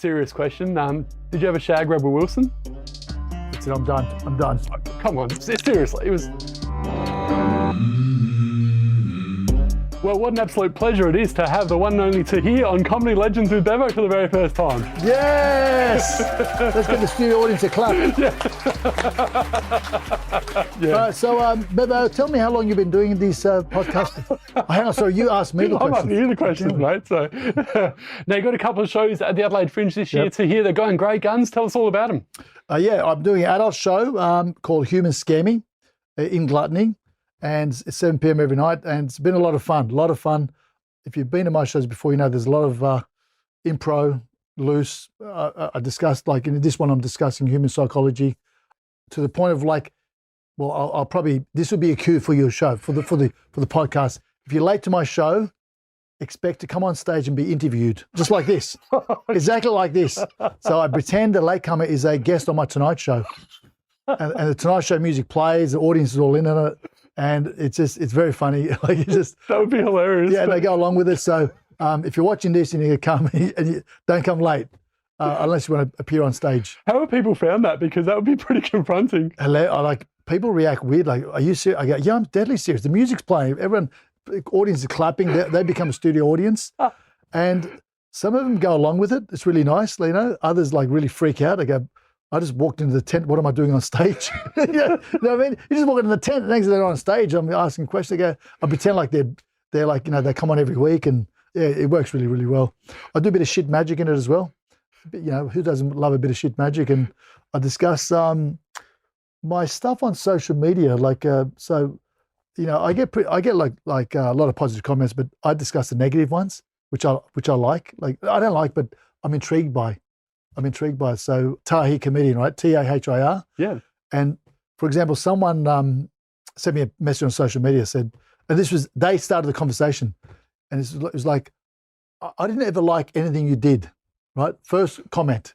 serious question. Did you ever shag Rebel Wilson? That's it, I'm done. Come on, seriously, it was... Well, what an absolute pleasure it is to have the one and only Tahir on Comedy Legends with Bevo for the very first time. Yes! Let's get the studio audience to clap. Yeah. So, Bevo, tell me how long you've been doing these podcasts. Hang on, sorry, you asked me the I'm question. asking you the questions, mate. So, now you've got a couple of shows at the Adelaide Fringe this year. Tahir, they're going great guns. Tell us all about them. Yeah, I'm doing an adult show called Human Scamming in Gluttony. And it's 7 p.m. every night, and it's been a lot of fun. If you've been to my shows before, you know there's a lot of impro, loose. I discussed, like in this one, I'm discussing human psychology to the point of like, well, I'll probably, this would be a cue for your show, for the podcast. If you're late to my show, expect to come on stage and be interviewed, just like this, exactly like this. So I pretend the latecomer is a guest on my Tonight Show, and the Tonight Show music plays, the audience is all in on it. And it's very funny. Like that would be hilarious. Yeah, they go along with it. So if you're watching this and you come and you don't come late, unless you want to appear on stage. How have people found that? Because that would be pretty confronting. Like people react weird. Like, are you serious? I go, yeah, I'm deadly serious. The music's playing. Everyone, audience is clapping. They become a studio audience, and some of them go along with it. It's really nice. You know, others like really freak out. They go, I just walked into the tent. What am I doing on stage? You know what I mean? You just walk into the tent. Next thing they're on stage, I'm asking questions. They go, I pretend like they're like, you know, they come on every week, and yeah, it works really, really well. I do a bit of shit magic in it as well. But, you know, who doesn't love a bit of shit magic? And I discuss my stuff on social media. Like, so, you know, I get like a lot of positive comments, but I discuss the negative ones, which I like. Like, I don't like, but I'm intrigued by. So Tahir comedian, right? Tahir. Yeah. And for example, someone sent me a message on social media, said, and they started the conversation, and it was like, I didn't ever like anything you did, right? First comment,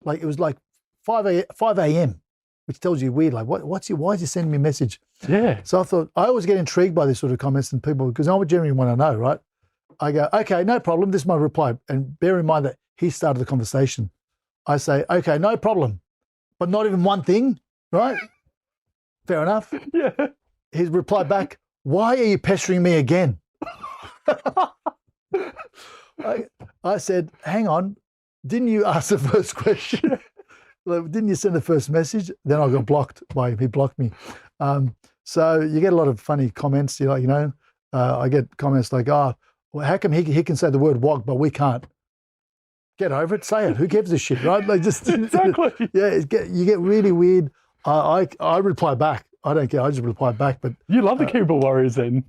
like it was like 5 a.m., which tells you weird, like why is he sending me a message? Yeah. So I thought, I always get intrigued by this sort of comments and people, because I would generally want to know, right? I go, okay, no problem. This is my reply. And bear in mind that he started the conversation. I say, okay, no problem, but not even one thing, right? Fair enough. Yeah. His reply back, why are you pestering me again? I said, hang on, didn't you ask the first question? Didn't you send the first message? Then I got blocked by him. He blocked me. So you get a lot of funny comments. I get comments like, oh, well, how come he can say the word wog, but we can't? Get over it, say it. Who gives a shit, right? Like just exactly. Yeah, you get really weird. I reply back. I don't care. I just reply back. But you love the keyboard warriors, then?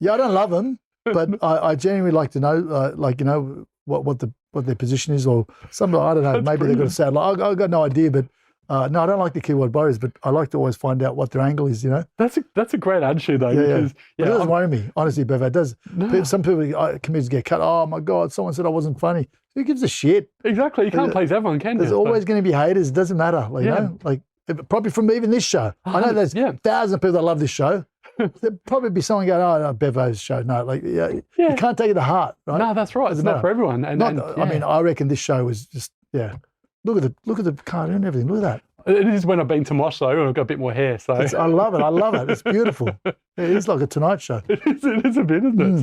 Yeah, I don't love them, but I genuinely like to know, what their position is, or something. I don't know. That's maybe brilliant. they've got a sad. I got no idea, but no, I don't like the keyboard warriors. But I like to always find out what their angle is. You know. That's a great attitude, though. Yeah, because, But it doesn't worry me, honestly, Bev. It does. No. Some people, comedians get cut. Oh my God, someone said I wasn't funny. Who gives a shit? Exactly. You can't please everyone, can you? There's always going to be haters. It doesn't matter. You Yeah. know, like probably from even this show. I know there's thousands of people that love this show. There'll probably be someone going, "Oh, no, Bevo's show." No, you can't take it to heart, right? No, that's right. It's not for everyone. I mean, I reckon this show was just Look at the cartoon and everything. Look at that. It is when I've been to Mosh, though, and I've got a bit more hair. So I love it. It's beautiful. It is like a Tonight Show. It is a bit, isn't it?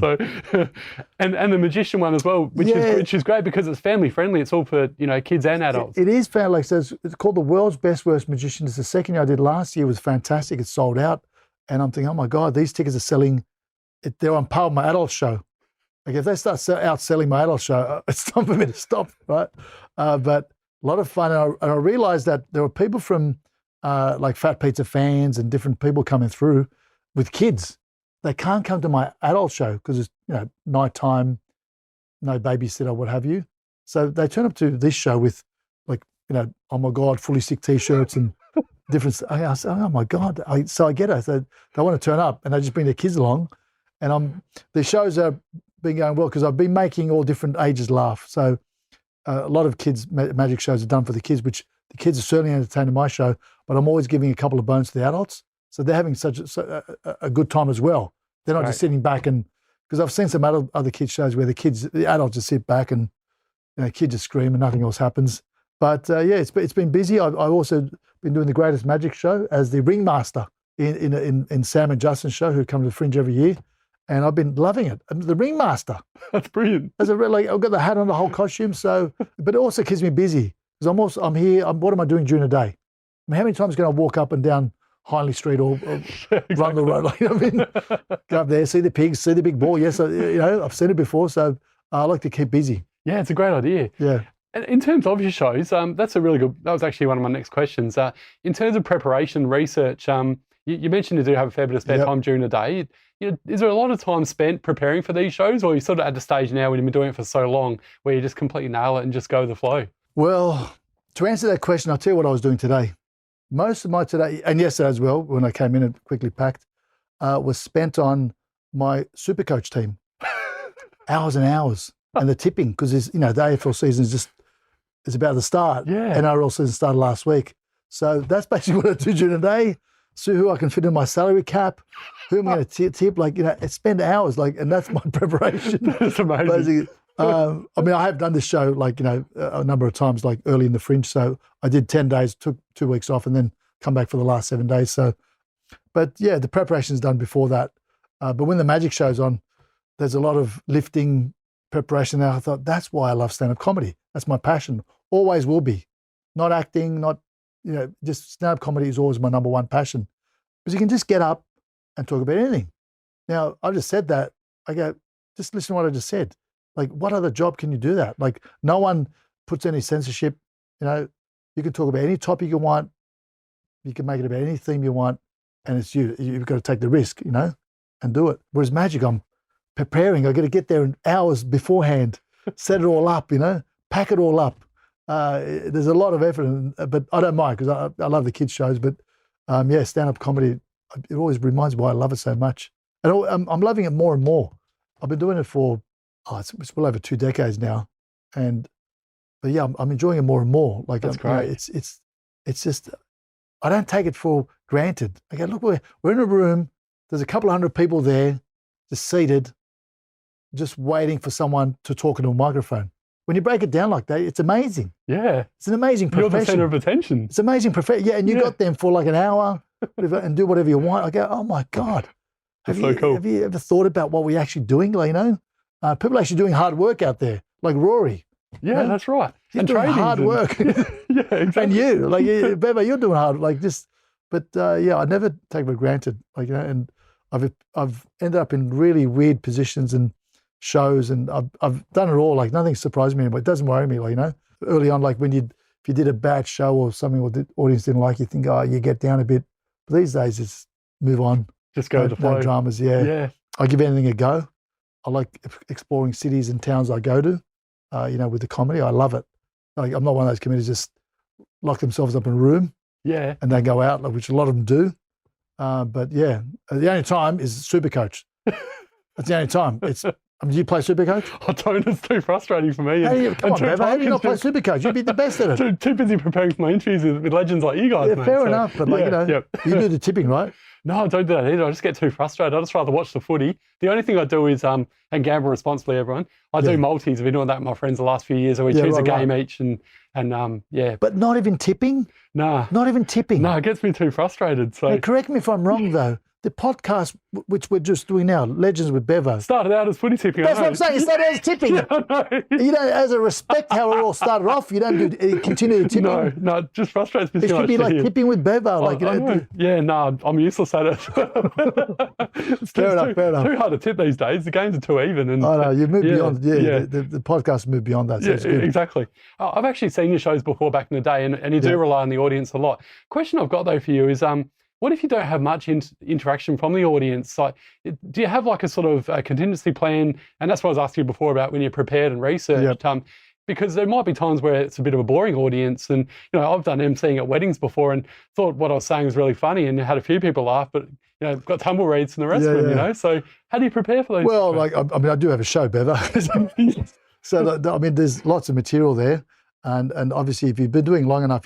So, and the magician one as well, which is great because it's family friendly. It's all for kids and adults. It is family. Like, so it's called the World's Best Worst Magician. It's the second year I did last year. It was fantastic. It sold out, and I'm thinking, oh my God, these tickets are selling. They're on par with my adult show. Like if they start outselling my adult show, it's time for me to stop, right? But a lot of fun, and I realized that there were people from like Fat Pizza fans and different people coming through with kids. They can't come to my adult show because it's nighttime, no babysitter, what have you. So they turn up to this show with oh my God, fully sick T-shirts and different. I said, oh my God. So I get it. So they want to turn up, and they just bring their kids along, and the shows are been going well because I've been making all different ages laugh. So. A lot of kids' magic shows are done for the kids, which the kids are certainly entertained in my show, but I'm always giving a couple of bones to the adults. So they're having such a good time as well. They're not just sitting back because I've seen some other kids' shows where the adults just sit back and kids just scream and nothing else happens. But it's been busy. I've also been doing the Greatest Magic show as the ringmaster in Sam and Justin's show, who come to the Fringe every year, and I've been loving it. I'm the ringmaster. That's brilliant. I've got the hat on, the whole costume. So, but it also keeps me busy because I'm here. What am I doing during the day? How many times can I walk up and down Hindley Street or run the road? Go up there, see the pigs, see the big ball. Yes, I've seen it before, so I like to keep busy. Yeah, it's a great idea. Yeah. In terms of your shows, that's a really good. That was actually one of my next questions. In terms of preparation, research, you mentioned you do have a fair bit of spare time during the day. Is there a lot of time spent preparing for these shows, or are you sort of at the stage now when you've been doing it for so long where you just completely nail it and just go with the flow? Well, to answer that question, I'll tell you what I was doing today. Most of my today, and yesterday as well, when I came in and quickly packed, was spent on my Supercoach team. Hours and hours. And the tipping, because the AFL season is about to start. Yeah. NRL season started last week. So that's basically what I do during the day. See who I can fit in my salary cap, who am I going to tip, spend hours, and that's my preparation. That's amazing. I have done this show, a number of times, early in the Fringe. So I did 10 days, took 2 weeks off, and then come back for the last 7 days. So, but yeah, the preparation is done before that. But when the Magic show's on, there's a lot of lifting, preparation there. I thought, that's why I love stand-up comedy. That's my passion. Always will be. Not acting, just stand-up comedy is always my number one passion. Because you can just get up and talk about anything. Now, I just said that. I go, just listen to what I just said. What other job can you do that? No one puts any censorship. You can talk about any topic you want. You can make it about any theme you want. And it's you. You've got to take the risk, and do it. Whereas magic, I'm preparing. I got to get there in hours beforehand, set it all up, pack it all up. There's a lot of effort, but I don't mind because I love the kids' shows. But stand-up comedy, it always reminds me why I love it so much. And I'm loving it more and more. I've been doing it for, it's well over 2 decades now. But I'm enjoying it more and more. That's great. It's just, I don't take it for granted. I go, look, we're in a room, there's a couple of hundred people there, just seated, just waiting for someone to talk into a microphone. When you break it down like that, it's amazing. Yeah. It's an amazing profession. You're the center of attention. It's amazing profession. Yeah, and you got them for an hour and do whatever you want. I go, oh my God. That's so cool. Have you ever thought about what we're actually doing? People are actually doing hard work out there, like Rory. Yeah, that's right. He's doing hard work. Yeah, exactly. And you, Bevo, you're doing hard, but I never take it for granted, and I've ended up in really weird positions and shows, and I've done it all. Nothing surprised me anymore. It doesn't worry me, Early on, if you did a bad show or something, or the audience didn't like you, think, you get down a bit. But these days, it's move on. Just go with the flow. No dramas, yeah. Yeah. I give anything a go. I like exploring cities and towns I go to, with the comedy. I love it. I'm not one of those comedians just lock themselves up in a room, yeah, and then go out, which a lot of them do. But yeah, the only time is Supercoach. That's the only time. Do you play Supercoach? I don't. It's too frustrating for me. Come on, Bevo. How do you not play Supercoach? You'd be the best at it. Too busy preparing for my interviews with legends like you guys. Yeah, mate, fair enough. But you do the tipping, right? No, I don't do that either. I just get too frustrated. I just rather watch the footy. The only thing I do is, and gamble responsibly, everyone. I do multis. I've been doing that with my friends the last few years. We choose a game each and. But not even tipping? Nah. Not even tipping? No, it gets me too frustrated. So now, correct me if I'm wrong, though. The podcast, which we're just doing now, Legends with Bevo. Started out as footy tipping. That's what I'm saying. It started out as tipping. Yeah, I know. As a respect how it all started off, you don't continue the tipping. No, it just frustrates me. It should be like tipping with Bevo. I'm useless at it. Fair enough. Too hard to tip these days. The games are too even. And I know, you've moved beyond, the podcast moved beyond that, so it's good. Exactly. I've actually seen your shows before back in the day, and you do rely on the audience a lot. Question I've got, though, for you is, what if you don't have much interaction from the audience? Do you have a sort of a contingency plan? And that's what I was asking you before about when you're prepared and researched. Yep. Because there might be times where it's a bit of a boring audience. And, I've done emceeing at weddings before and thought what I was saying was really funny and had a few people laugh, but, got tumbleweeds and the rest of them, So how do you prepare for those? Well, I do have a show, Bevo. So, there's lots of material there. And obviously, if you've been doing long enough,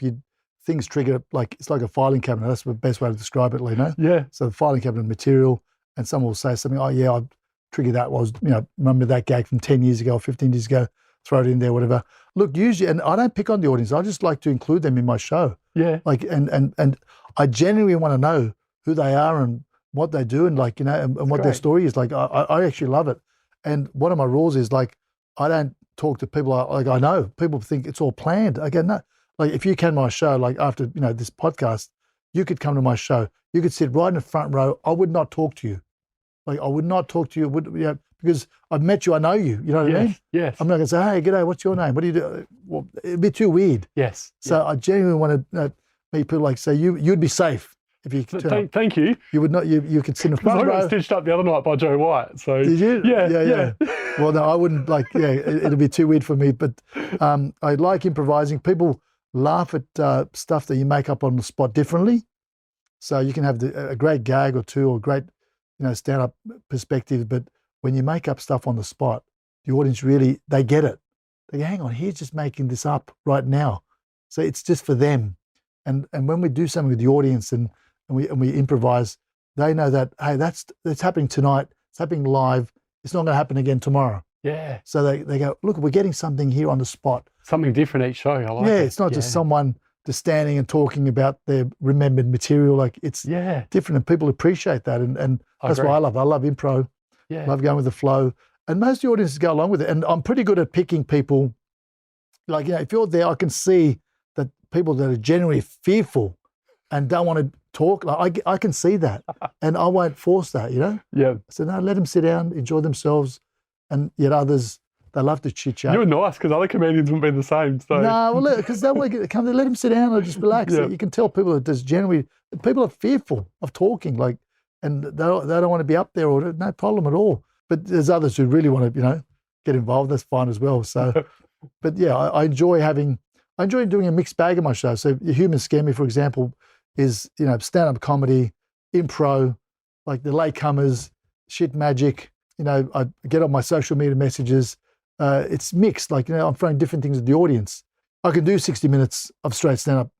things trigger, it's like a filing cabinet. That's the best way to describe it, Yeah. So the filing cabinet material, and someone will say something, I triggered that remember that gag from 10 years ago or 15 years ago. throw it in there, whatever. Look, usually, and I don't pick on the audience. I just like to include them in my show. Yeah. Like, and I genuinely want to know who they are and what they do, and like, and what their story is. Like, I actually love it. And one of my rules is like, I don't talk to people like I know. People think it's all planned. I go, no. Like, if you came to my show, like after this podcast, you could come to my show. You could sit right in the front row. I would not talk to you. Like, I would not talk to you. Because I've met you, I know you. You know what I mean? Yes. I'm not going to say, hey, g'day, what's your name? What do you do? Well, it'd be too weird. Yes. So I genuinely want to meet people like, say, you'd be safe if you could turn up. Thank you. You would not. You could sit in the front row. I got stitched up the other night by Joe White. So did you? Yeah. Well, no, I wouldn't like. Yeah, it'll be too weird for me. But I like improvising. People laugh at stuff that you make up on the spot differently. So you can have a great gag or two, or great, stand-up perspective. But when you make up stuff on the spot, the audience really, they get it. They go, hang on, he's just making this up right now. So it's just for them. And when we do something with the audience and we improvise, they know that, hey, that's happening tonight. It's happening live. It's not going to happen again tomorrow. Yeah. So they go, look, we're getting something here on the spot. Something different each show. I like it. Yeah, it's not just someone just standing and talking about their remembered material. Like, it's different, and people appreciate that. And that's what I love. I love improv. Yeah. Love going with the flow. And most of the audiences go along with it. And I'm pretty good at picking people. Like, if you're there, I can see that people that are genuinely fearful and don't want to talk, like I can see that. And I won't force that, Yeah. So no, let them sit down, enjoy themselves. And yet others, they love to chit chat. You're nice, because other comedians wouldn't be the same. So. No, well, because they want to come there, let them sit down and just relax. Yeah. You can tell people that just generally, people are fearful of talking, like, and they don't want to be up there, or no problem at all. But there's others who really want to, get involved. That's fine as well. So, but yeah, I enjoy doing a mixed bag of my show. So Human Scare Me, for example, is, stand-up comedy, impro, like the latecomers, shit magic. I get on my social media messages. It's mixed. Like, I'm throwing different things at the audience. I can do 60 minutes of straight stand-up.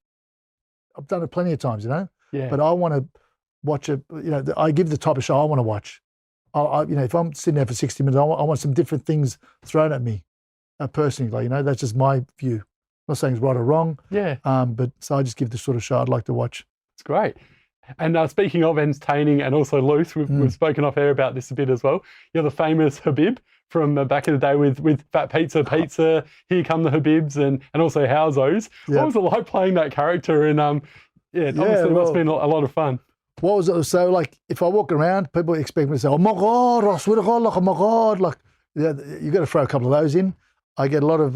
I've done it plenty of times, Yeah. But I want to watch it. I give the type of show I want to watch. If I'm sitting there for 60 minutes, I want some different things thrown at me, personally. Like, that's just my view. I'm not saying it's right or wrong. Yeah. But so I just give the sort of show I'd like to watch. It's great. And speaking of entertaining and also loose, we've spoken off air about this a bit as well. You're the famous Habib from back in the day with Fat Pizza, Here Come the Habibs, and also Howzos. Yep. What was it like playing that character? And it must have been a lot of fun. What was it? So, like, if I walk around, people expect me to say, oh my God, I swear to God, like, oh my God. Like, you got to throw a couple of those in. I get a lot of,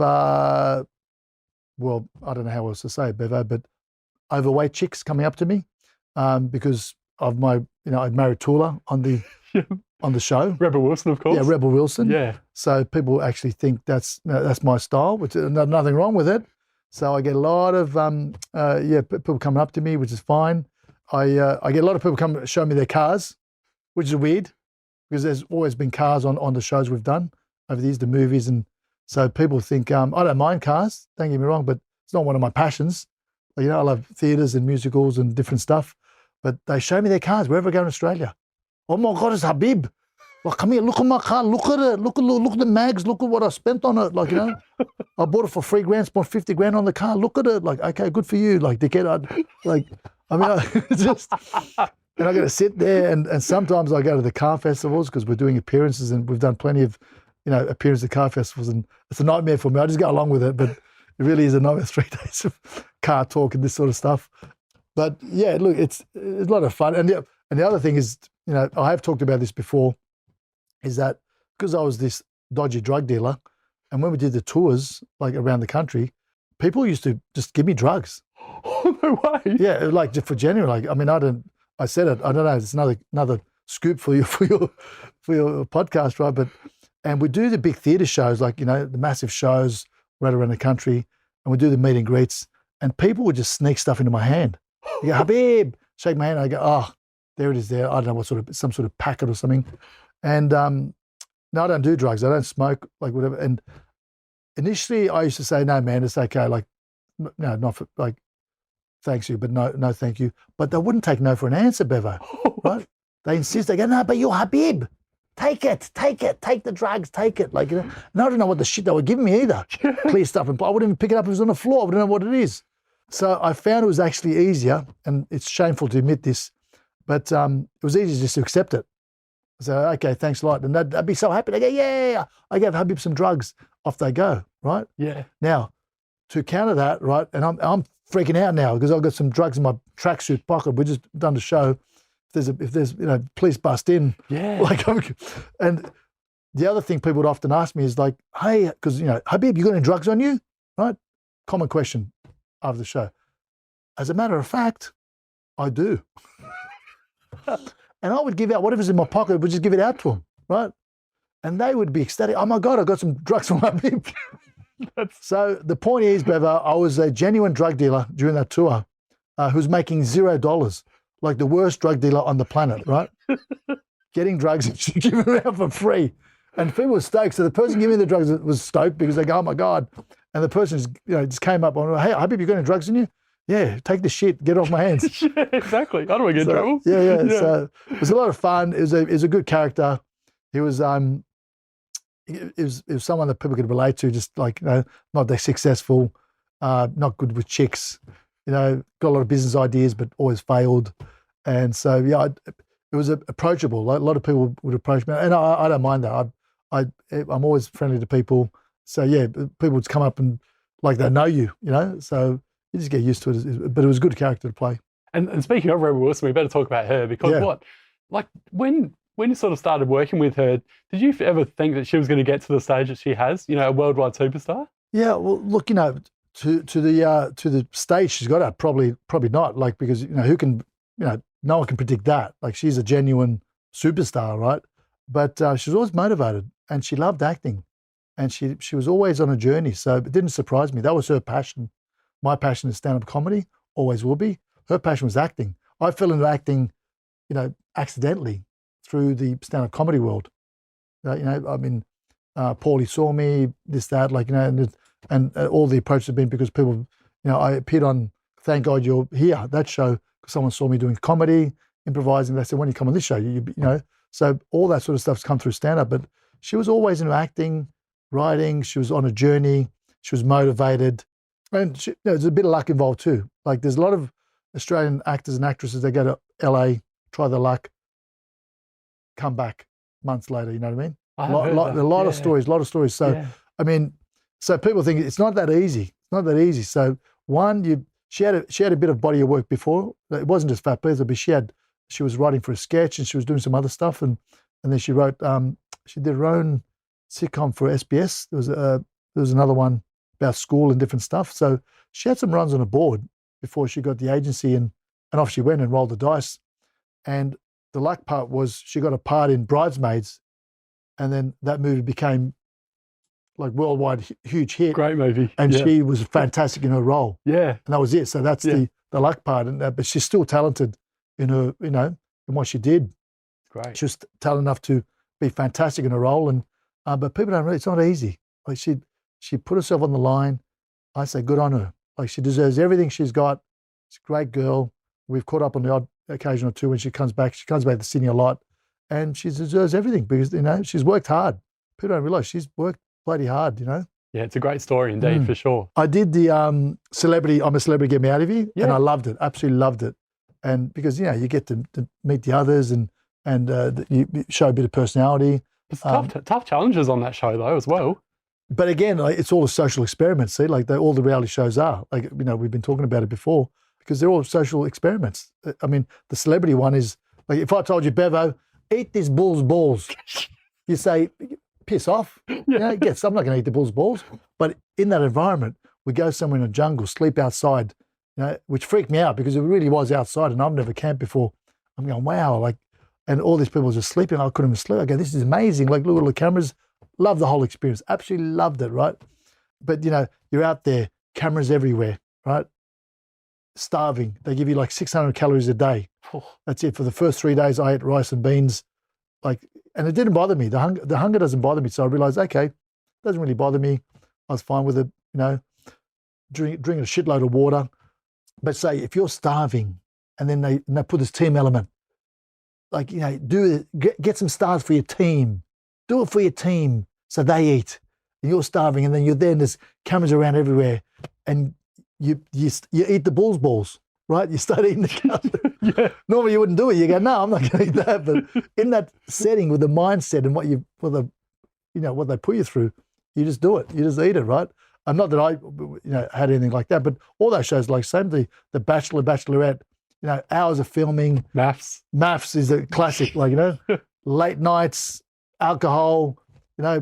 well, I don't know how else to say it, Bevo, but overweight chicks coming up to me because of my, I'd married Tula on the show. Rebel Wilson, of course. Yeah, Rebel Wilson. Yeah. So people actually think that's my style, which is nothing wrong with it. So I get a lot of, people coming up to me, which is fine. I get a lot of people come show me their cars, which is weird because there's always been cars on the shows we've done over the movies. And so people think, I don't mind cars, don't get me wrong, but it's not one of my passions. I love theatres and musicals and different stuff, but they show me their cars wherever I go in Australia. Oh my God, it's Habib. Like, come here, look at my car, look at it, look at the mags, look at what I spent on it. Like, I bought it for $3,000, spent 50 grand on the car. Look at it. Like, okay, good for you. Like, dickhead, and I got to sit there, and sometimes I go to the car festivals because we're doing appearances, and we've done plenty of, appearances at car festivals, and it's a nightmare for me. I just go along with it, but it really is a nightmare. 3 days of car talk and this sort of stuff. But yeah, look, it's a lot of fun. And the other thing is, I have talked about this before, is that because I was this dodgy drug dealer, and when we did the tours like around the country, people used to just give me drugs. Oh, no way. Yeah, like for genuine. Like, I mean, I said it. I don't know. It's another scoop for your podcast, right? And we do the big theatre shows, like, the massive shows right around the country, and we do the meet and greets, and people would just sneak stuff into my hand. You go, Habib, shake my hand. I go, oh, there it is there. I don't know what some sort of packet or something. And no, I don't do drugs. I don't smoke, like whatever. And initially I used to say, no, man, it's okay. Like, no, not for, like, thanks you, but no, thank you. But they wouldn't take no for an answer, Bevo, right? They insist. They go, no, but you're Habib. take the drugs, take it. Like, and I don't know what the shit they were giving me either. Clear stuff. And I wouldn't even pick it up if it was on the floor. I wouldn't know what it is. So I found it was actually easier, and it's shameful to admit this, but it was easier just to accept it. So, okay, thanks a lot. And they'd be so happy. They go, yeah, I gave Habib some drugs. Off they go, right? Yeah. Now, to counter that, right, and I'm freaking out now because I've got some drugs in my tracksuit pocket. We just done the show. If there's police bust in. Yeah. Like, and the other thing people would often ask me is like, hey, because, Habib, you got any drugs on you? Right? Common question after the show. As a matter of fact, I do. And I would give out whatever's in my pocket, I would just give it out to them, right? And they would be ecstatic. Oh my God, I got some drugs from Habib. So the point is, Bevo, I was a genuine drug dealer during that tour who was making $0, like the worst drug dealer on the planet, right? Getting drugs and giving them out for free. And people were stoked. So the person giving me the drugs was stoked because they go, oh my God. And the person just came up on, hey, Habib, you got any drugs in you? Yeah, take the shit, get it off my hands. Yeah, exactly. I don't want to get in trouble. Yeah. So it was a lot of fun. It was a good character. He was it was someone that people could relate to, just like, not that successful, not good with chicks, got a lot of business ideas, but always failed. And so, it was approachable. Like, a lot of people would approach me, and I don't mind that. I'm always friendly to people. So yeah, people would come up and like they know you, so you just get used to it. But it was a good character to play. And speaking of Rebel Wilson, we better talk about her because when you sort of started working with her, did you ever think that she was going to get to the stage that she has, a worldwide superstar? Yeah, well, look, to the stage she's got at, probably not, like, because who can, no one can predict that. Like, she's a genuine superstar, right? But she was always motivated, and she loved acting, and she was always on a journey. So it didn't surprise me. That was her passion. My passion is stand-up comedy, always will be. Her passion was acting. I fell into acting, accidentally through the stand-up comedy world. Paulie saw me, this, that, and all the approaches have been because people, I appeared on Thank God You're Here, that show, because someone saw me doing comedy, improvising. They said, when you come on this show, so all that sort of stuff's come through stand-up. But she was always into acting, writing. She was on a journey. She was motivated. And there's a bit of luck involved too. Like, there's a lot of Australian actors and actresses that go to LA, try their luck, come back months later, you know what I mean? A lot of stories. So, so people think it's not that easy. It's not that easy. So she had a bit of body of work before. It wasn't just Fat Beaver, but she was writing for a sketch and she was doing some other stuff. And then she wrote, she did her own sitcom for SBS. There was another one about school and different stuff. So she had some runs on a board before she got the agency, and off she went and rolled the dice. And the luck part was she got a part in Bridesmaids, and then that movie became like worldwide huge hit. Great movie. And she was fantastic in her role. Yeah. And that was it. So that's the luck part. And but she's still talented in her, in what she did. Great. She was talented enough to be fantastic in her role. And but people don't really, it's not easy. Like, she put herself on the line. I say good on her. Like, she deserves everything she's got. She's a great girl. We've caught up on the odd occasion or two when she comes back. She comes back to Sydney a lot, and she deserves everything because, she's worked hard. People don't realise she's worked bloody hard, Yeah, it's a great story indeed, for sure. I did the Celebrity, I'm a Celebrity, Get Me Out of Here, and I loved it, absolutely loved it. And because, you get to meet the others and you show a bit of personality. It's tough challenges on that show though as well. But again, it's all a social experiment, see, like all the reality shows are. Like, we've been talking about it before because they're all social experiments. I mean, the Celebrity one is, like, if I told you, Bevo, eat this bull's balls, you say, piss off. Yes, I'm not going to eat the bull's balls. But in that environment, we go somewhere in a jungle, sleep outside, which freaked me out because it really was outside and I've never camped before. I'm going, wow, and all these people were just sleeping. I couldn't even sleep. I go, this is amazing. Like, look at all the cameras. Love the whole experience. Absolutely loved it, right? But, you're out there, cameras everywhere, right? Starving. They give you like 600 calories a day. That's it. For the first 3 days, I ate rice and beans. And it didn't bother me. The hunger doesn't bother me. So I realized, okay, it doesn't really bother me. I was fine with it, drinking a shitload of water. But say, if you're starving and then they put this team element, like, you know, get some stars for your team. Do it for your team so they eat. And you're starving, and then you're there and there's cameras around everywhere, and you eat the bull's balls, right? You start eating the cow. Yeah. Normally you wouldn't do it. You go, no, I'm not going to eat that. But in that setting with the mindset and what they put you through, you just do it. You just eat it, right? And not that I, had anything like that, but all those shows, like same the Bachelor, Bachelorette, hours of filming. Maths is a classic, like, late nights, alcohol.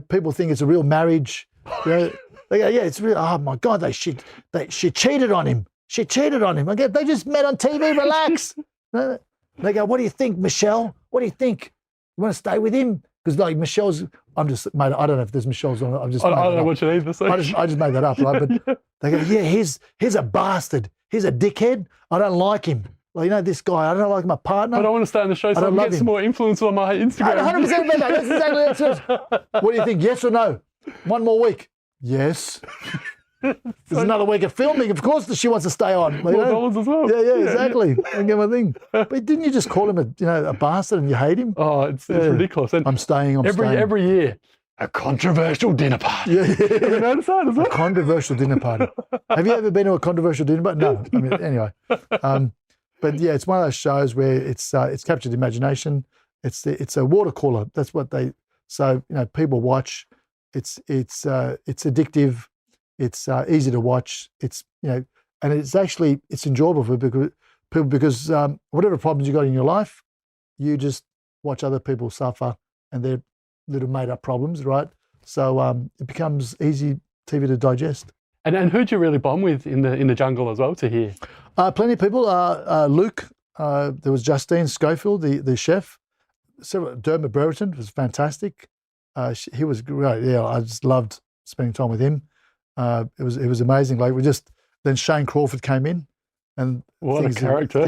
People think it's a real marriage. They go, yeah, it's real. Oh my God, she cheated on him. She cheated on him. Okay, they just met on TV. Relax. They go, what do you think, Michelle? What do you think? You want to stay with him? Because like Michelle's, I don't know if there's Michelle's on. I don't know what you need to say. I just made that up, right? But they go, yeah, he's a bastard. He's a dickhead. I don't like him. Like, this guy, I don't like my partner. But I want to stay on the show so I can get some more influence on my Instagram. 100% better. That's exactly what it says. What do you think? Yes or no? One more week. Yes. There's another week of filming. Of course she wants to stay on. More dollars as well. Yeah, exactly. I get my thing. But didn't you just call him a bastard and you hate him? Oh, it's ridiculous. And I'm staying. Every year, a controversial dinner party. Yeah. Have you noticed that as well? A controversial dinner party. Have you ever been to a controversial dinner party? No. I mean, anyway. But yeah, it's one of those shows where it's captured imagination. It's a water cooler. That's what people watch. It's addictive. It's easy to watch. It's and it's enjoyable for people because whatever problems you got in your life, you just watch other people suffer and their little made up problems, right? So it becomes easy TV to digest. And who'd you really bond with in the jungle as well, Tahir? Plenty of people. Luke. There was Justine Schofield, the chef. Dermot Brereton was fantastic. He was great. Yeah, I just loved spending time with him. It was amazing. Like then Shane Crawford came in, and what a character!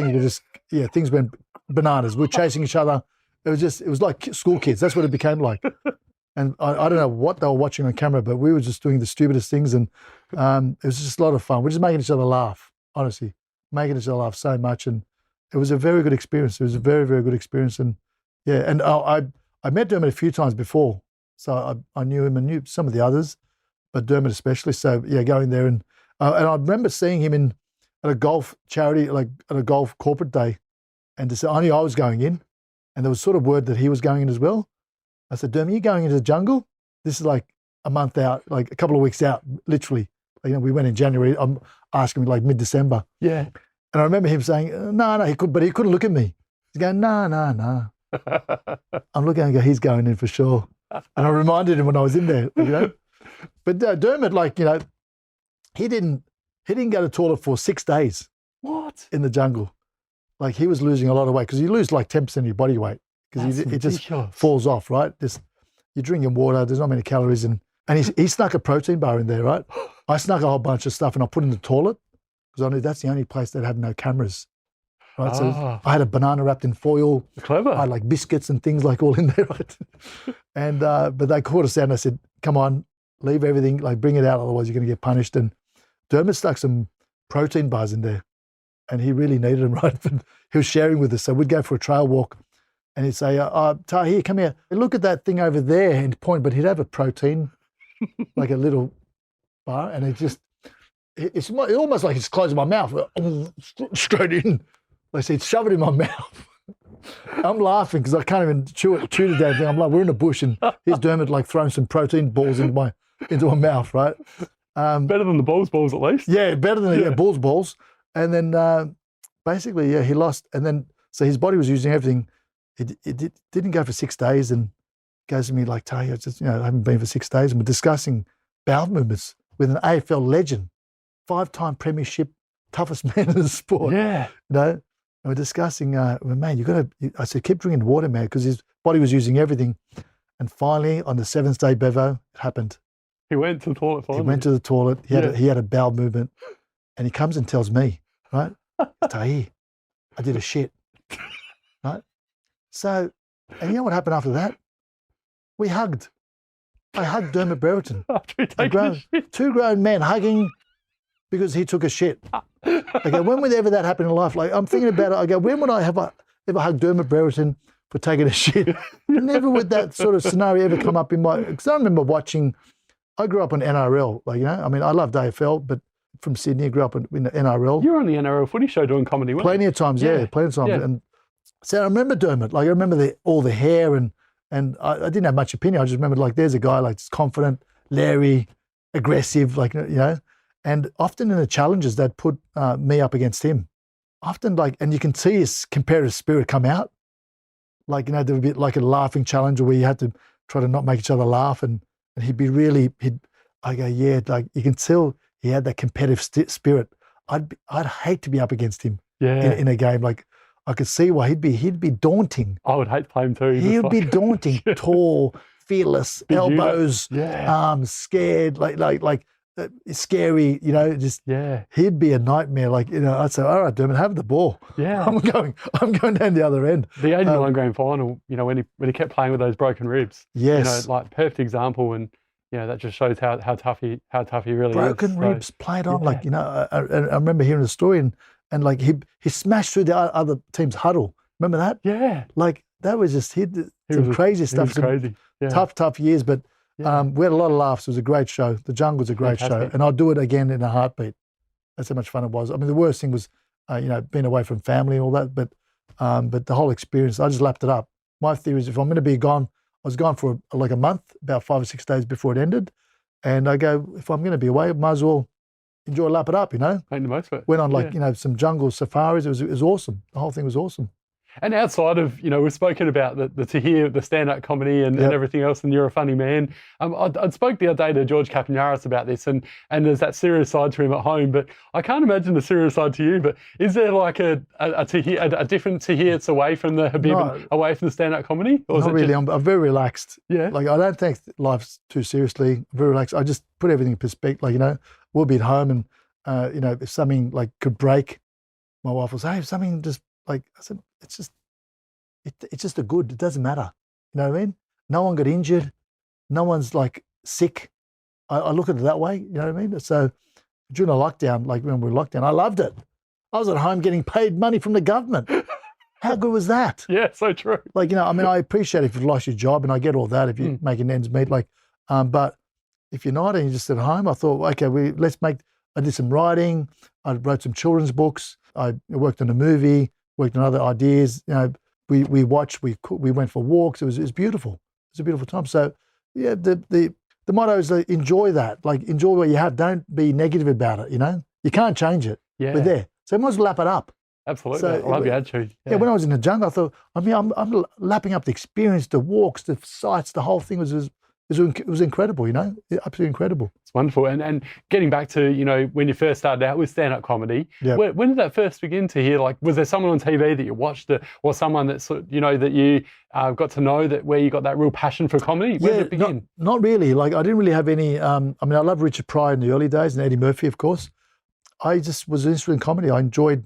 Things went bananas. We were chasing each other. It was like school kids. That's what it became like. And I don't know what they were watching on camera, but we were just doing the stupidest things, and it was just a lot of fun. We're just making each other laugh, honestly, making each other laugh so much, and it was a very good experience. It was a very, very good experience, and yeah, and I met Dermot a few times before, so I knew him and knew some of the others, but Dermot especially. So yeah, going there and I remember seeing him at a golf charity, like at a golf corporate day, and I knew I was going in, and there was sort of word that he was going in as well. I said, Dermot, you going into the jungle? This is like a month out, like a couple of weeks out, literally. We went in January. I'm asking like mid-December. Yeah. And I remember him saying, no, he couldn't look at me. He's going, no. I'm looking and go, he's going in for sure. And I reminded him when I was in there, But Dermot, he didn't go to the toilet for 6 days. What? In the jungle. Like he was losing a lot of weight because you lose like 10% of your body weight. Because it just falls off, right? You're drinking water, there's not many calories. And he snuck a protein bar in there, right? I snuck a whole bunch of stuff and I put it in the toilet because I knew that's the only place that had no cameras, right? So I had a banana wrapped in foil. Clever. I had like biscuits and things like all in there, right? And, but they caught us out and I said, come on, leave everything, like bring it out, otherwise you're going to get punished. And Dermot stuck some protein bars in there and he really needed them, right? But he was sharing with us. So we'd go for a trail walk. And he'd say, Tahir, come here. Look at that thing over there and point, but he'd have a protein, like a little bar, and it's almost like it's closing my mouth, straight in. Like he'd shove it in my mouth. I'm laughing because I can't even chew the damn thing. I'm like, we're in a bush, and here's Dermot like throwing some protein balls into my mouth, right? Better than the balls at least. Yeah, better than balls. And then basically, yeah, he lost, and then so his body was using everything. It didn't go for 6 days and goes to me like, Tahir, I haven't been for 6 days. And we're discussing bowel movements with an AFL legend, 5-time premiership, toughest man in the sport. Yeah. And we're discussing, man, I said, keep drinking water, man, because his body was using everything. And finally, on the 7th day, Bevo, it happened. He went to the toilet finally. He went to the toilet. He had a bowel movement. And he comes and tells me, right, Tahir, I did a shit, right? So, and you know what happened after that? We hugged. I hugged Dermot Brereton. Two grown men hugging because he took a shit. Okay, when would ever that happen in life? Like, I'm thinking about it. I go, when would I ever hug Dermot Brereton for taking a shit. Never would that sort of scenario ever come up in my, because I remember watching, I grew up in NRL, like, you know, I mean, I loved AFL, but from Sydney, I grew up in the NRL. You were on the NRL footy show doing comedy, weren't you? Plenty of times, yeah, plenty of times. Yeah. And so I remember Dermot, like I remember all the hair and I didn't have much opinion. I just remember like there's a guy like confident, Larry, aggressive, like, you know, and often in the challenges that put me up against him. Often like, and you can see his competitive spirit come out. Like, you know, there would be like a laughing challenge where you had to try to not make each other laugh and he'd be really, I go, yeah, like you can tell he had that competitive spirit. I'd hate to be up against him in a game. Like I could see why he'd be daunting. I would hate to play him too. He'd be daunting, tall, fearless, Big elbows, arms, scared, like scary, you know, just he'd be a nightmare. Like, you know, I'd say, all right, Dermot, have the ball. Yeah. I'm going down the other end. The 89 grand final, you know, when he kept playing with those broken ribs. Yes. You know, like perfect example, and you know, that just shows how tough he really is. Broken ribs played on, like, you know, I remember hearing the story and like he smashed through the other team's huddle. Remember that? Yeah. Like that was just some crazy stuff. He was crazy. Yeah. Tough years, but we had a lot of laughs. It was a great show. The Jungle was a great show, and I'd do it again in a heartbeat. That's how much fun it was. I mean, the worst thing was, you know, being away from family and all that, but the whole experience, I just lapped it up. My theory is if I'm going to be gone, I was gone for like a month, about 5 or 6 days before it ended, and I go, if I'm going to be away, might as well enjoy, lap it up, you know. Make the most of it. Went on like you know, some jungle safaris. It was awesome. The whole thing was awesome. And outside of, you know, we've spoken about the Tahir, the stand-up comedy and everything else, and you're a funny man. I spoke the other day to George Capanaris about this, and there's that serious side to him at home, but I can't imagine the serious side to you. But is there like a Tahir, a different Tahir that's away from the Habib, away from the stand-up comedy? Or not really. I'm very relaxed. Yeah. Like I don't take life too seriously. I'm very relaxed. I just put everything in perspective. Like, you know, we'll be at home and, you know, if something like could break, my wife will say, hey, if something just like, I said, it's just a good, it doesn't matter. You know what I mean? No one got injured. No one's like sick. I look at it that way, you know what I mean? So during the lockdown, like when we were locked down, I loved it. I was at home getting paid money from the government. How good was that? Yeah, so true. Like, you know, I mean, I appreciate if you've lost your job and I get all that if you're making ends meet, like, but if you're not and you're just at home, I thought, okay, I did some writing. I wrote some children's books. I worked on a movie, worked on other ideas, you know. We watched, we went for walks. It was beautiful. It was a beautiful time. So, yeah, the motto is enjoy that. Like, enjoy what you have. Don't be negative about it, you know? You can't change it. Yeah. We're there. So we might as well lap it up. Absolutely. So, I love your attitude. Yeah, when I was in the jungle, I thought, I mean, I'm lapping up the experience, the walks, the sights, the whole thing was incredible, you know? Absolutely incredible. It's wonderful. And getting back to, you know, when you first started out with stand-up comedy, when did that first begin to hear? Like, was there someone on TV that you watched or someone that, you know, that you got to know that where you got that real passion for comedy? When did it begin? Not really. Like, I didn't really have any, I mean, I love Richard Pryor in the early days and Eddie Murphy, of course. I just was interested in comedy. I enjoyed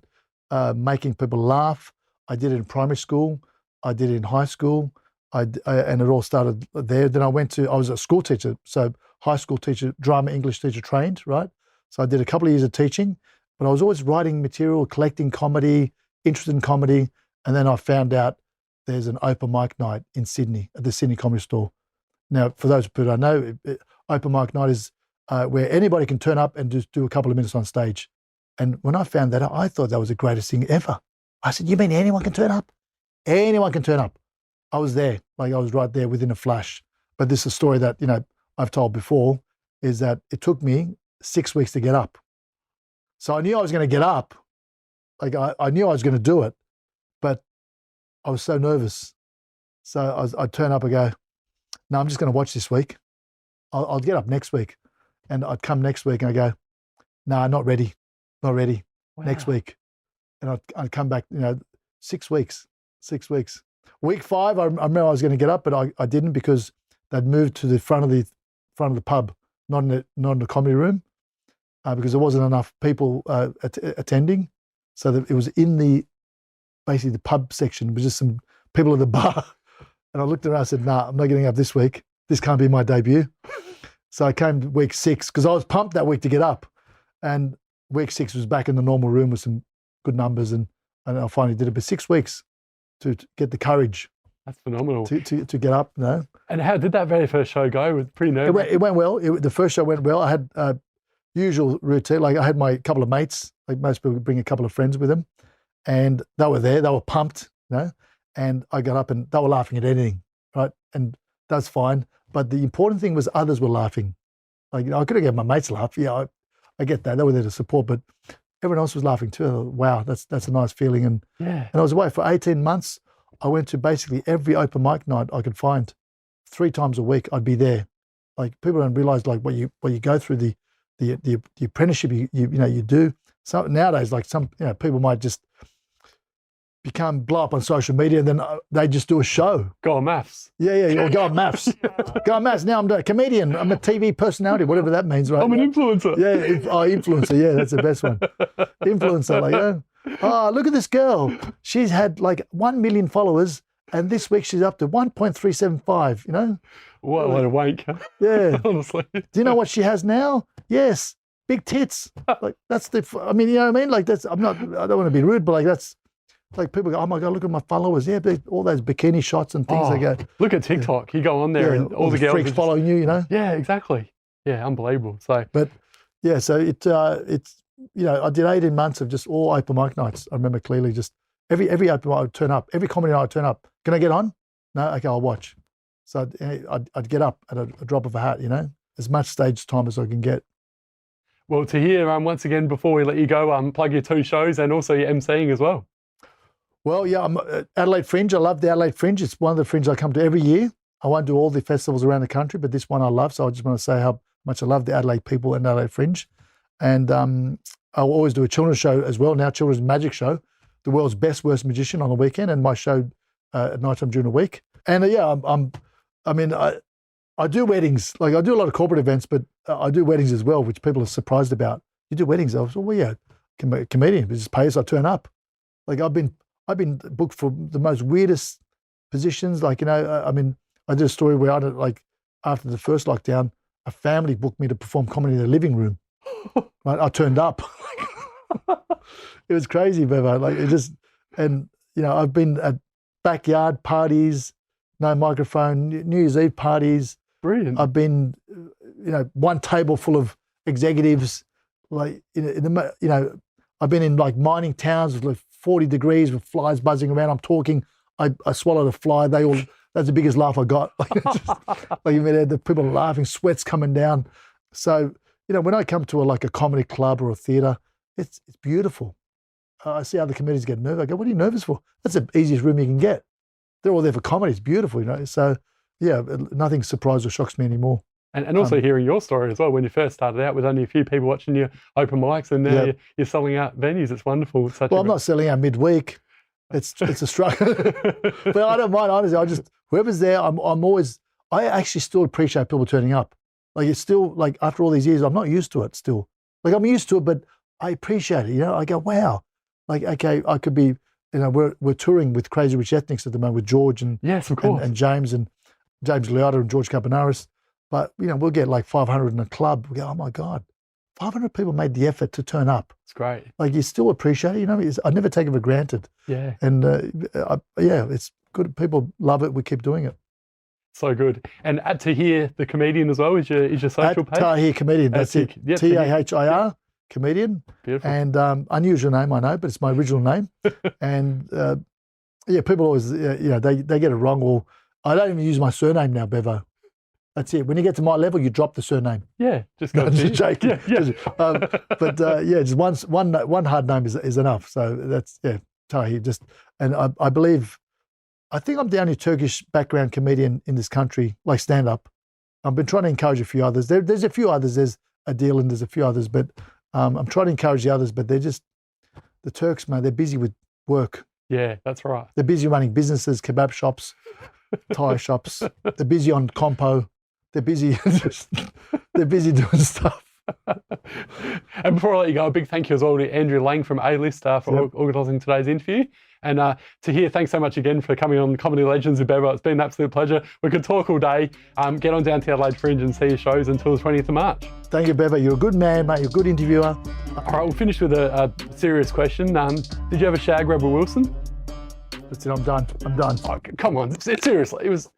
making people laugh. I did it in primary school. I did it in high school. and it all started there. Then I was a school teacher, so high school teacher, drama, English teacher trained, right? So I did a couple of years of teaching, but I was always writing material, collecting comedy, interested in comedy. And then I found out there's an open mic night in Sydney at the Sydney Comedy Store. Now, for those who don't know, open mic night is where anybody can turn up and just do a couple of minutes on stage. And when I found that out, I thought that was the greatest thing ever. I said, you mean anyone can turn up? Anyone can turn up. I was there, like I was right there within a flash. But this is a story that, I've told before, is that it took me 6 weeks to get up. So I knew I was going to get up. Like I knew I was going to do it, but I was so nervous. So I'd turn up and go, no, I'm just going to watch this week. I'll get up next week. And I'd come next week and I go, no, not ready. Not ready. Wow. Next week. And I'd come back, 6 weeks. Week 5, I remember I was going to get up, but I didn't because they'd moved to the front of the pub, not in the comedy room, because there wasn't enough people attending. So that it was in basically the pub section. It was just some people at the bar. And I looked around and said, nah, I'm not getting up this week. This can't be my debut. So I came week 6 because I was pumped that week to get up. And week 6 was back in the normal room with some good numbers. And I finally did it. But 6 weeks to get the courage. That's phenomenal. to get up, you know. And how did that very first show go? It was pretty nervous. It went well. The first show went well. I had usual routine. Like I had my couple of mates, like most people bring a couple of friends with them, and they were there. They were pumped, you know. And I got up and they were laughing at anything, right? And that's fine. But the important thing was others were laughing. Like, you know, I could have given my mates a laugh. Yeah, I get that. They were there to support, but everyone else was laughing too. I thought, wow, that's a nice feeling. And I was away for 18 months. I went to basically every open mic night I could find. 3 times a week I'd be there. Like, people don't realize like what you go through, the apprenticeship you do. So nowadays, like some people might just blow up on social media and then they just do a show. Go on maths. Yeah, or go on maths. Go on maths. Now I'm a comedian. I'm a TV personality, whatever that means, right? I'm an influencer. Yeah, influencer. Yeah, that's the best one. Influencer, like, oh, look at this girl. She's had like 1 million followers, and this week she's up to 1.375. You know, what a wank. Yeah, honestly. Do you know what she has now? Yes, big tits. Like that's I mean, you know what I mean? Like that's. I don't want to be rude, but like that's. Like people go, oh my God, look at my followers. Yeah, all those bikini shots and things. They go, look at TikTok. You go on there and all the girls freaks following you, you know? Yeah, exactly. Yeah, unbelievable. So, but yeah, so it's I did 18 months of just all open mic nights. I remember clearly, just every open mic I would turn up, every comedy night I would turn up. Can I get on? No, okay, I'll watch. So I'd get up at a drop of a hat, you know, as much stage time as I can get. Well, Tahir, once again, before we let you go, plug your 2 shows and also your MCing as well. Well, yeah, I'm Adelaide Fringe. I love the Adelaide Fringe. It's one of the fringe I come to every year. I won't do all the festivals around the country, but this one I love. So I just want to say how much I love the Adelaide people and Adelaide Fringe. And I'll always do a children's show as well, now children's magic show, the world's best, worst magician on the weekend, and my show at night time during the week. And I do weddings. Like I do a lot of corporate events, but I do weddings as well, which people are surprised about. You do weddings? I was, well, yeah, comedian, but just pay us, I turn up. Like I've been booked for the most weirdest positions. Like, you know, I did a story where after the first lockdown, a family booked me to perform comedy in their living room. Right? I turned up. It was crazy, Bevo. Like it just, and you know, I've been at backyard parties, no microphone, New Year's Eve parties. Brilliant. I've been, you know, one table full of executives. Like, I've been in like mining towns with like 40 degrees with flies buzzing around. I'm talking. I swallowed a fly. That's the biggest laugh I got. The people are laughing, sweat's coming down. So, you know, when I come to a comedy club or a theatre, it's beautiful. I see other comedians get nervous. I go, what are you nervous for? That's the easiest room you can get. They're all there for comedy. It's beautiful, you know. So, yeah, nothing surprises or shocks me anymore. And also hearing your story as well, when you first started out with only a few people watching your open mics, and now you're selling out venues. It's wonderful. I'm not selling out midweek. It's a struggle. But I don't mind, honestly. Whoever's there, I actually still appreciate people turning up. Like it's still, like after all these years, I'm not used to it still. Like I'm used to it, but I appreciate it. You know, I go, wow. Like, okay, I could be, you know, we're touring with Crazy Rich Ethnics at the moment with George and yes, of course, and James Liotta and George Carbonaris. But, you know, we'll get like 500 in a club. We go, oh my God, 500 people made the effort to turn up. It's great. Like you still appreciate it. You know, I never take it for granted. Yeah. And it's good. People love it. We keep doing it. So good. And at Tahir, the comedian as well, is your social page? Tahir Comedian. That's it. Yep, Tahir Comedian. Beautiful. And unusual name, I know, but it's my original name. And people always, they get it wrong. Or I don't even use my surname now, Bevo. That's it. When you get to my level, you drop the surname. Yeah, just go. Just joking. Yeah. Just one hard name is enough. So that's Tahir. I think I'm the only Turkish background comedian in this country, like stand up. I've been trying to encourage a few others. There's a few others. There's Adil and there's a few others, but I'm trying to encourage the others. But the Turks, man, they're busy with work. Yeah, that's right. They're busy running businesses, kebab shops, Thai shops. They're busy on compo. They're busy doing stuff. And before I let you go, a big thank you as well to Andrew Lang from A-List for organising today's interview. And Tahir, thanks so much again for coming on Comedy Legends with Bevo. It's been an absolute pleasure. We could talk all day. Get on down to Adelaide Fringe and see your shows until the 20th of March. Thank you, Bevo. You're a good man, mate. You're a good interviewer. All right, we'll finish with a serious question. Did you ever shag Rebel Wilson? That's it. I'm done. I'm done. Oh, come on, seriously, it was.